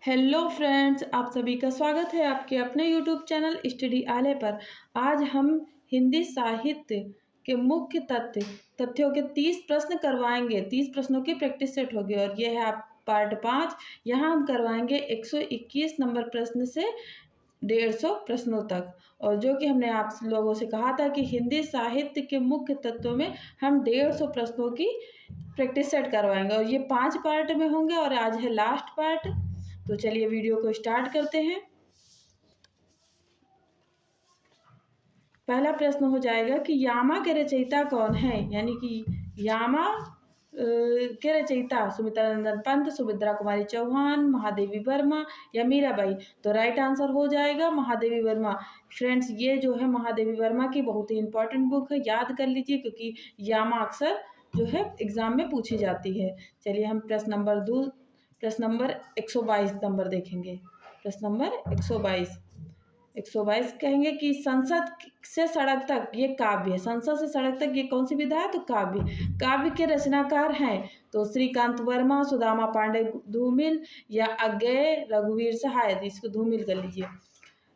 Hello friends, आप सभी का स्वागत है आपके अपने यूट्यूब चैनल स्टडी आले पर। आज हम हिंदी साहित्य के मुख्य तथ्यों के 30 प्रश्न करवाएंगे। 30 प्रश्नों की प्रैक्टिस सेट होगी और ये है आप पार्ट 5। यहाँ हम करवाएंगे 121 नंबर प्रश्न से 150 प्रश्नों तक। और जो कि हमने आप लोगों से कहा था कि हिंदी साहित्य के मुख्य तत्वों में हम 150 प्रश्नों की प्रैक्टिस सेट करवाएंगे और ये 5 पार्ट में होंगे और आज है लास्ट पार्ट। तो चलिए वीडियो को स्टार्ट करते हैं। पहला प्रश्न हो जाएगा कि यामा के रचयिता कौन है। यानी कि यामा के रचयिता सुमित्रा नंदन पंत, सुभद्रा कुमारी चौहान, महादेवी वर्मा या मीराबाई। तो राइट आंसर हो जाएगा महादेवी वर्मा। फ्रेंड्स, ये जो है महादेवी वर्मा की बहुत ही इंपॉर्टेंट बुक है, याद कर लीजिए क्योंकि यामा अक्सर जो है एग्जाम में पूछी जाती है। चलिए हम प्रश्न नंबर 122 नंबर देखेंगे। प्रश्न नंबर 122 कहेंगे कि संसद से सड़क तक ये काव्य है। संसद से सड़क तक ये कौन सी विधा है? तो काव्य के रचनाकार हैं तो श्रीकांत वर्मा, सुदामा पांडे धूमिल या अज्ञेय रघुवीर सहाय। इसको धूमिल कर लीजिए।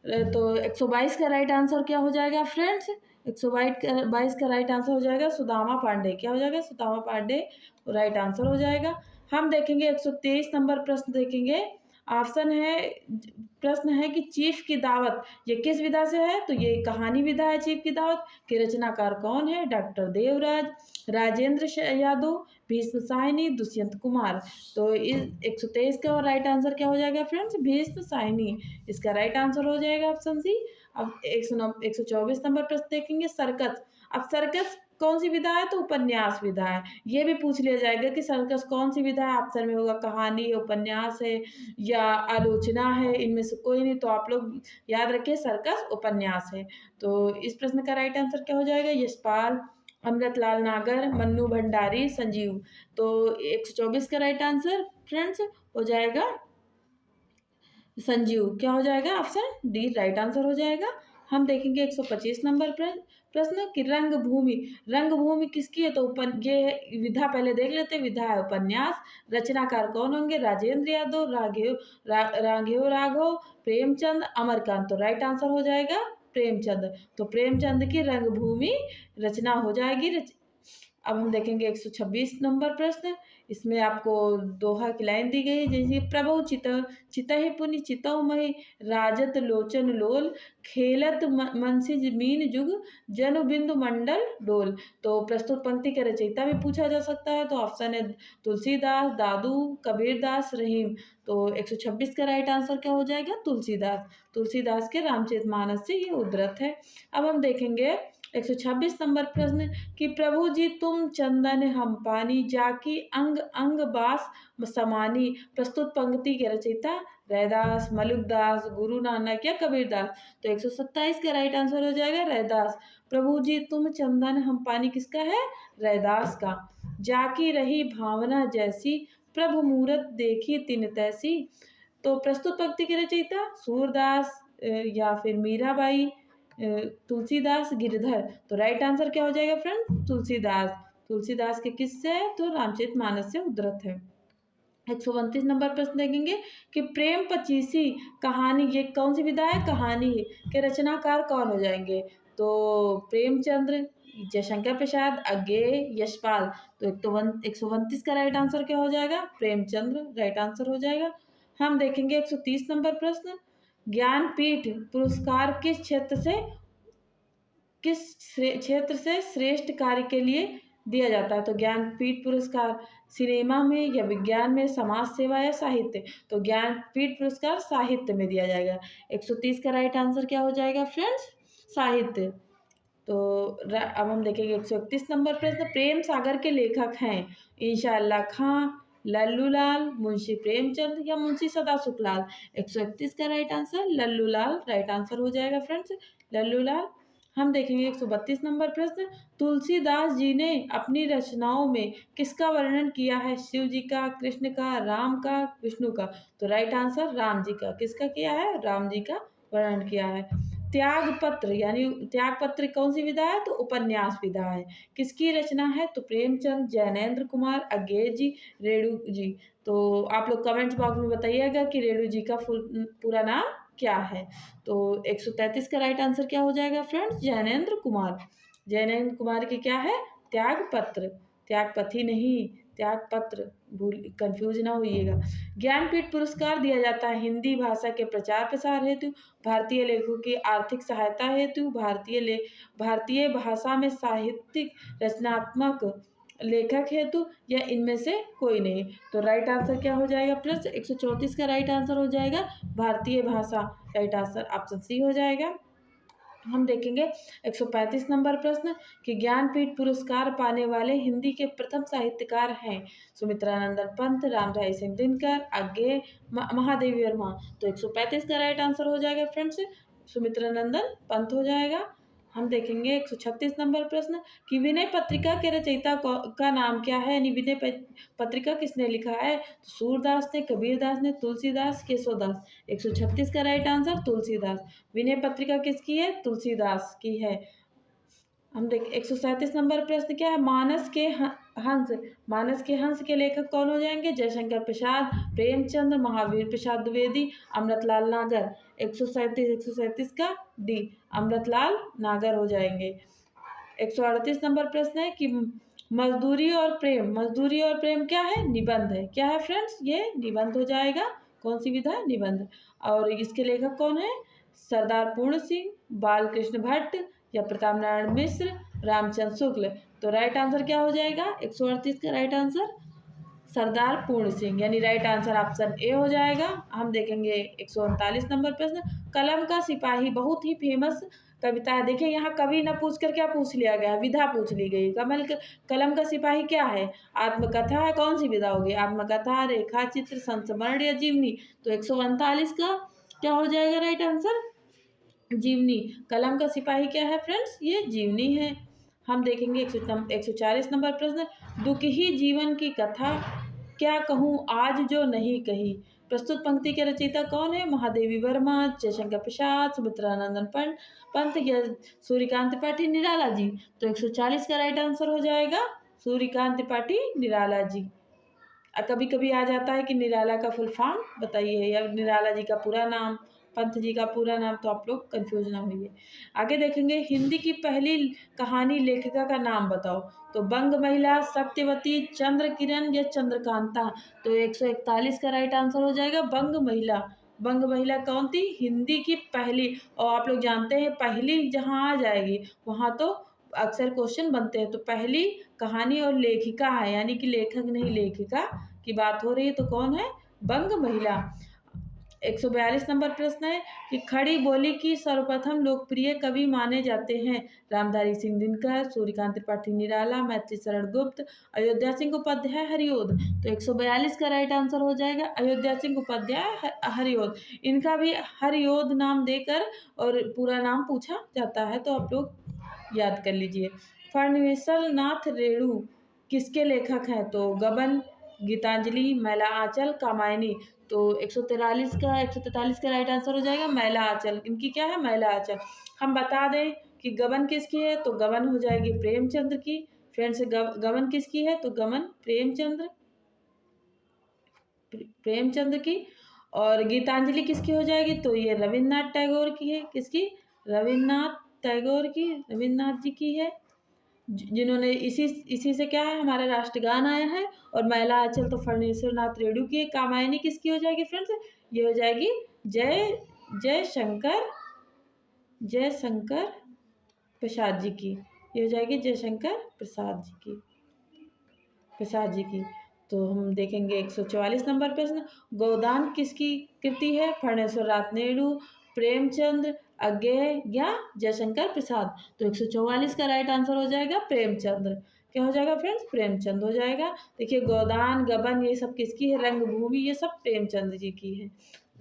तो 122 का राइट आंसर क्या हो जाएगा फ्रेंड्स? 122 का राइट आंसर हो जाएगा सुदामा पांडे। क्या हो जाएगा? सुदामा पांडे राइट आंसर हो जाएगा। हम देखेंगे 123 नंबर प्रश्न देखेंगे। ऑप्शन है, प्रश्न है कि चीफ की दावत ये किस विधा से है? तो ये कहानी विधा है। चीफ की दावत के रचनाकार कौन है? डॉक्टर देवराज, राजेंद्र यादव, भीष्म साहनी, दुष्यंत कुमार। तो इस 123 का राइट आंसर क्या हो जाएगा फ्रेंड्स? भीष्म साहनी इसका राइट आंसर हो जाएगा ऑप्शन सी। अब 124 नंबर प्रश्न देखेंगे सर्कस। अब सर्कस कौन सी विधा है? तो उपन्यास विधा है। ये भी पूछ लिया जाएगा कि सर्कस कौन सी विधा है। ऑप्शन में होगा कहानी, उपन्यास है या आलोचना है, इनमें से कोई नहीं। तो आप लोग याद रखिए सर्कस उपन्यास है। तो इस प्रश्न का राइट आंसर क्या हो जाएगा? यशपाल, अमृतलाल नागर, मन्नू भंडारी, संजीव। तो 124 का राइट आंसर फ्रेंड्स हो जाएगा संजीव। क्या हो जाएगा? ऑप्शन डी राइट आंसर हो जाएगा। हम देखेंगे 125 नंबर प्रश्न कि रंगभूमि किसकी है? तो ये विधा पहले देख लेते हैं। विधा है उपन्यास। रचनाकार कौन होंगे? राजेंद्र यादव, राघेव राघव, प्रेमचंद, अमरकांत। तो राइट आंसर हो जाएगा प्रेमचंद। तो प्रेमचंद की रंगभूमि रचना हो जाएगी। अब हम देखेंगे 126 नंबर प्रश्न। इसमें आपको दोहा की लाइन दी गई है, जैसे प्रभु चितहि पुनि चितौ महि, राजत लोचन लोल, खेलत मनसी मीन जुग, जनु बिंदु मंडल डोल। तो प्रस्तुत पंक्ति के रचयिता भी पूछा जा सकता है। तो ऑप्शन है तुलसीदास, दादू, कबीरदास, रहीम। तो 126 का राइट आंसर क्या हो जाएगा? तुलसीदास के रामचरितमानस से ये उद्धृत है। अब हम देखेंगे 126 नंबर प्रश्न कि प्रभु जी तुम चंदन हम पानी, जाकी अंग अंग बास समानी। प्रस्तुत पंक्ति के रचयिता रैदास, मलुकदास, गुरु नानक या कबीरदास। तो 127 का राइट आंसर हो जाएगा रैदास। प्रभु जी तुम चंदन हम पानी किसका है? रैदास का। जाकी रही भावना जैसी, प्रभु मूरत देखी तिन तैसी। तो प्रस्तुत पंक्ति के रचयिता सूरदास या फिर मीराबाई, तुलसीदास, गिरधर। तो राइट आंसर क्या हो जाएगा फ्रेंड? तुलसीदास के किससे है? तो रामचरितमानस से उद्धृत है। 129 नंबर प्रश्न देखेंगे कि प्रेम पचीसी कहानी ये कौन सी विधा है? कहानी के रचनाकार कौन हो जाएंगे? तो प्रेमचंद्र, जयशंकर प्रसाद, अज्ञेय, यशपाल। तो 129 का राइट आंसर क्या हो जाएगा? प्रेमचंद्र राइट आंसर हो जाएगा। हम देखेंगे 130 नंबर प्रश्न, ज्ञानपीठ पुरस्कार किस क्षेत्र से श्रेष्ठ कार्य के लिए दिया जाता है? तो ज्ञानपीठ पुरस्कार सिनेमा में या विज्ञान में, समाज सेवा या साहित्य। तो ज्ञानपीठ पुरस्कार साहित्य में दिया जाएगा। 130 का राइट आंसर क्या हो जाएगा फ्रेंड्स? साहित्य। तो अब हम देखेंगे 131 नंबर प्रश्न, प्रेम सागर के लेखक हैं इंशाअल्लाह खां, लल्लूलाल, मुंशी प्रेमचंद या मुंशी सदासुखलाल। 131 का right answer Lallu Lal right answer हो जाएगा फ्रेंड्स, लल्लूलाल। हम देखेंगे 132 नंबर प्रश्न, तुलसीदास जी ने अपनी रचनाओं में किसका वर्णन किया है? शिव जी का, कृष्ण का, राम का, विष्णु का। तो राइट आंसर राम जी का। किसका किया है? राम जी का वर्णन किया है। त्यागपत्र यानी त्यागपत्र कौन सी विधा है? तो उपन्यास विधा है। किसकी रचना है? तो प्रेमचंद, जैनेन्द्र कुमार, अज्ञे जी, रेणु जी। तो आप लोग कमेंट बॉक्स में बताइएगा कि रेणु जी का पूरा नाम क्या है। तो 133 का राइट आंसर क्या हो जाएगा फ्रेंड्स? जैनेन्द्र कुमार। जैनेन्द्र कुमार की क्या है? त्यागपत्र, त्यागपथी नहीं, त्यागपत्र। भूल कंफ्यूज ना होइएगा। ज्ञानपीठ पुरस्कार दिया जाता है हिंदी भाषा के प्रचार प्रसार हेतु, भारतीय लेखकों की आर्थिक सहायता हेतु, भारतीय भाषा में साहित्यिक रचनात्मक लेखक हेतु, या इनमें से कोई नहीं। तो राइट आंसर क्या हो जाएगा प्लस? 134 का राइट आंसर हो जाएगा भारतीय भाषा। राइट आंसर ऑप्शन सी हो जाएगा। हम देखेंगे 135 नंबर प्रश्न कि ज्ञानपीठ पुरस्कार पाने वाले हिंदी के प्रथम साहित्यकार हैं सुमित्रानंदन पंत, रामधारी सिंह दिनकर, अज्ञे, महादेवी वर्मा। तो 135 का राइट आंसर हो जाएगा फ्रेंड्स सुमित्रानंदन पंत हो जाएगा। हम देखेंगे 136 नंबर प्रश्न कि विनय पत्रिका के रचयिता का नाम क्या है, यानी विनय पत्रिका किसने लिखा है? तो सूरदास ने, कबीरदास ने, तुलसीदास, केशवदास। 136 का राइट आंसर तुलसीदास। विनय पत्रिका किसकी है? तुलसीदास की है। हम देख 137 नंबर प्रश्न क्या है? मानस के हंस के लेखक कौन हो जाएंगे? जयशंकर प्रसाद, प्रेमचंद, महावीर प्रसाद द्विवेदी, अमृतलाल नागर। 137 का डी अमृतलाल नागर हो जाएंगे। 138 नंबर प्रश्न है कि मजदूरी और प्रेम क्या है? निबंध है। क्या है फ्रेंड्स? ये निबंध हो जाएगा। कौन सी विधा? निबंध। और इसके लेखक कौन है? सरदार पूर्ण सिंह, बालकृष्ण भट्ट, या प्रताप नारायण मिश्र, रामचंद्र शुक्ल। तो राइट आंसर क्या हो जाएगा? 138 का राइट आंसर सरदार पूर्ण सिंह, यानी राइट आंसर ऑप्शन ए हो जाएगा। हम देखेंगे 139 नंबर प्रश्न कलम का सिपाही बहुत ही फेमस कविता है। देखिए यहाँ कवि न पूछ कर क्या पूछ लिया गया? विधा पूछ ली गई। कलम का सिपाही क्या है? आत्मकथा है। कौन सी विधा होगी? आत्मकथा, रेखा चित्र, संस्मरण या जीवनी। तो 139 का क्या हो जाएगा राइट आंसर? जीवनी। कलम का सिपाही क्या है फ्रेंड्स? ये जीवनी है। हम देखेंगे 140 नंबर प्रश्न दुख ही जीवन की कथा क्या कहूँ आज जो नहीं कही। प्रस्तुत पंक्ति के रचयिता कौन है? महादेवी वर्मा, जयशंकर प्रसाद, सुमित्रानंदन पंत, या सूर्यकांत त्रिपाठी, निराला जी। तो 140 का राइट आंसर हो जाएगा सूर्यकांत त्रिपाठी, निराला जी। कभी कभी आ जाता है कि निराला का फुल फॉर्म बताइए, या निराला जी का पूरा नाम, पंत जी का पूरा नाम, तो आप लोग कंफ्यूज ना होइए। आगे देखेंगे हिंदी की पहली कहानी लेखिका का नाम बताओ। तो बंग महिला, सत्यवती, चंद्र किरण, या चंद्रकांता। तो 141 का राइट आंसर हो जाएगा बंग महिला। बंग महिला कौन थी? हिंदी की पहली। और आप लोग जानते हैं पहली जहाँ आ जाएगी वहाँ तो अक्सर क्वेश्चन बनते हैं। तो पहली कहानी और लेखिका है, यानी कि लेखक नहीं लेखिका की बात हो रही है। तो कौन है? बंग महिला। 142 नंबर प्रश्न है कि खड़ी बोली की सर्वप्रथम लोकप्रिय कवि माने जाते हैं रामधारी सिंह दिनकर, सूर्यकांत त्रिपाठी निराला, मैत्री शरण गुप्त, अयोध्या सिंह उपाध्याय, हरिओद। तो 142 का राइट आंसर हो जाएगा अयोध्या सिंह उपाध्याय, हरिओद। इनका भी हरिओद नाम देकर और पूरा नाम पूछा जाता है, तो आप लोग याद कर लीजिए। फणवेश्वर नाथ रेणु किसके लेखक हैं? तो गबन, गीतांजलि, मैला आंचल, कामायनी। तो 143 का राइट आंसर हो जाएगा मैला आंचल। इनकी क्या है? मैला आंचल। हम बता दें कि गबन किसकी है? तो गबन हो जाएगी प्रेमचंद्र की। फ्रेंड्स गबन किसकी है? तो गबन प्रेमचंद्र की। और गीतांजलि किसकी हो जाएगी? तो ये रविन्द्रनाथ टैगोर की है। किसकी? रविन्द्रनाथ टैगोर की, रविन्द्रनाथ जी की है, जिन्होंने इसी से क्या है हमारा राष्ट्रगान आया है। और मैला आंचल तो फणेश्वर नाथ रेणु की है। कामायनी किसकी हो जाएगी फ्रेंड्स? ये हो जाएगी जयशंकर प्रसाद जी की। ये हो जाएगी जयशंकर प्रसाद जी की। तो हम देखेंगे 144 नंबर प्रश्न गोदान किसकी कृति है? फणेश्वर नाथ रेणु, प्रेमचंद, अज्ञे, या जयशंकर प्रसाद। तो 144 का राइट आंसर हो जाएगा प्रेमचंद्र। क्या हो जाएगा फ्रेंड्स? प्रेमचंद हो जाएगा। देखिए गोदान, गबन ये सब किसकी है? रंगभूमि ये सब प्रेमचंद जी की है।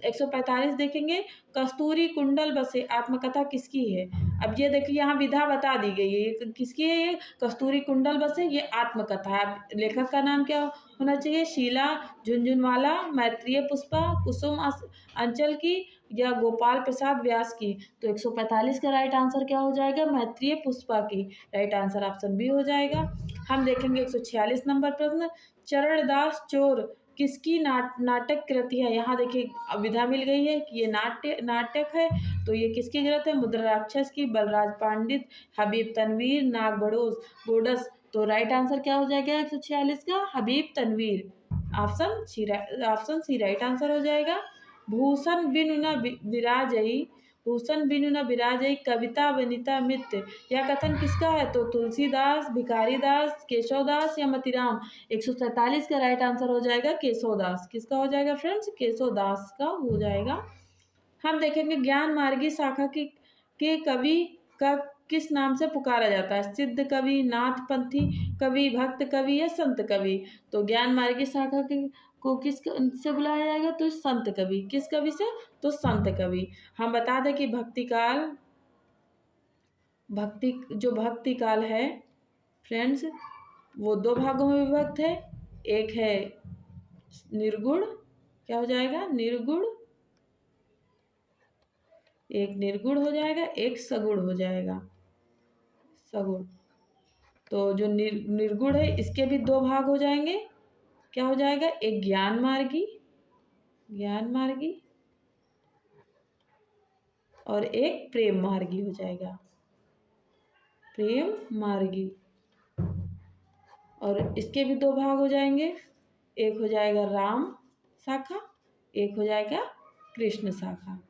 145 देखेंगे कस्तूरी कुंडल बसे आत्मकथा किसकी है? अब ये देखिए यहाँ विधा बता दी गई है, ये किसकी है? ये कस्तूरी कुंडल बसे ये आत्मकथा है। लेखक का नाम क्या होना चाहिए? शीला झुनझुनवाला, मैत्रेय पुष्पा, कुसुम अंचल की, या गोपाल प्रसाद व्यास की? तो 145 का राइट आंसर क्या हो जाएगा? मैत्रेय पुष्पा की। राइट आंसर ऑप्शन बी हो जाएगा। हम देखेंगे 146 नंबर प्रश्न, चरणदास चोर किसकी नाटक कृति है? यहाँ देखिए विधा मिल गई है कि ये नाटक है, तो ये किसकी कृत है? मुद्राराक्षस की, बलराज पंडित, हबीब तनवीर, नाग बोडस। तो राइट आंसर क्या हो जाएगा 146 का? Habib Tanvir. Option C right answer हो जाएगा। भूषण बिनु न विराजई, भूषण बिनु न विराजई, कविता वनिता मित्र, यह कथन किसका है? तो तुलसीदास, भिखारी दास, केशवदास या मतीराम। 147 का राइट आंसर हो जाएगा केशवदास। किसका हो जाएगा फ्रेंड्स? केशवदास का हो जाएगा। हम देखेंगे ज्ञान मार्गी शाखा की के कवि का किस नाम से पुकारा जाता है? सिद्ध कवि, नाथ पंथी कवि, भक्त कवि या संत कवि? तो ज्ञान मार्गी शाखा के को किस से बुलाया जाएगा? तो संत कवि। किस कवि से? तो संत कवि। हम बता दें कि भक्ति काल है फ्रेंड्स, वो दो भागों में विभक्त है। एक है निर्गुण, क्या हो जाएगा? निर्गुण। एक निर्गुण हो जाएगा, एक सगुण हो जाएगा। सगुण। तो जो निर्गुण है इसके भी दो भाग हो जाएंगे। क्या हो जाएगा? एक ज्ञान मार्गी और एक प्रेम मार्गी हो जाएगा। प्रेम मार्गी। और इसके भी दो भाग हो जाएंगे। एक हो जाएगा राम शाखा, एक हो जाएगा कृष्ण शाखा।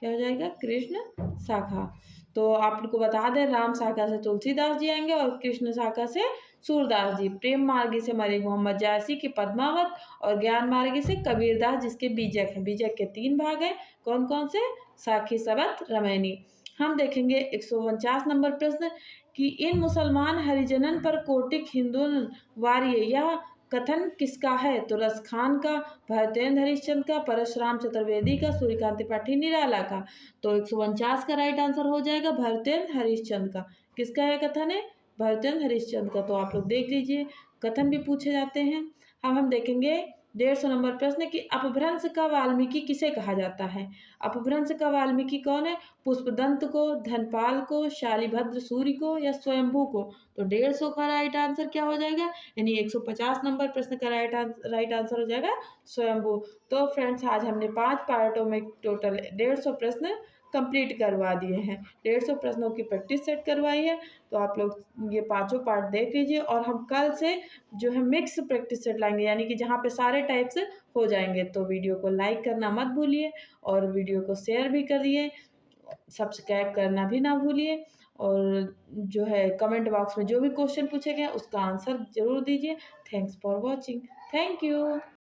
क्या हो जाएगा? कृष्ण शाखा। तो आपको बता दें, राम शाखा से तुलसीदास जी आएंगे और कृष्ण शाखा से सूरदास जी। प्रेम मार्गी से मलिक मोहम्मद जायसी की पद्मावत और ज्ञान मार्गी से कबीरदास जिसके बीजक हैं। बीजक के 3 भाग हैं। कौन कौन से? साखी, सबत, रामायणी। हम देखेंगे 149 नंबर प्रश्न कि इन मुसलमान हरिजनन पर कोटिक हिंदुन वार्य, यह कथन किसका है? तो रसखान का, भरतेंद्र हरिश्चंद्र का, परशुराम चतुर्वेदी का, सूर्यकांत त्रिपाठी निराला का। तो 149 का राइट आंसर हो जाएगा भरतेंद्र हरिश्चंद्र का। किसका यह कथन है? भरतेंद्र हरिश्चंद्र का। तो आप लोग देख लीजिए, कथन भी पूछे जाते हैं। अब हम देखेंगे 150 नंबर प्रश्न कि अपभ्रंश का वाल्मीकि किसे कहा जाता है? अपभ्रंश का वाल्मीकि कौन है? पुष्पदंत को, धनपाल को, शालिभद्र सूर्य को या स्वयंभू को? तो 150 का राइट आंसर क्या हो जाएगा? यानी 150 नंबर प्रश्न का राइट आंसर हो जाएगा स्वयंभू। तो फ्रेंड्स आज हमने 5 पार्टों में टोटल 150 प्रश्न कंप्लीट करवा दिए हैं। 150 प्रश्नों की प्रैक्टिस सेट करवाई है। तो आप लोग ये पांचों पार्ट देख लीजिए और हम कल से जो है मिक्स प्रैक्टिस सेट लाएंगे, यानी कि जहाँ पे सारे टाइप्स हो जाएंगे। तो वीडियो को लाइक करना मत भूलिए और वीडियो को शेयर भी करिए, सब्सक्राइब करना भी ना भूलिए और जो है कमेंट बॉक्स में जो भी क्वेश्चन पूछे गए उसका आंसर जरूर दीजिए। Thanks for watching. Thank you.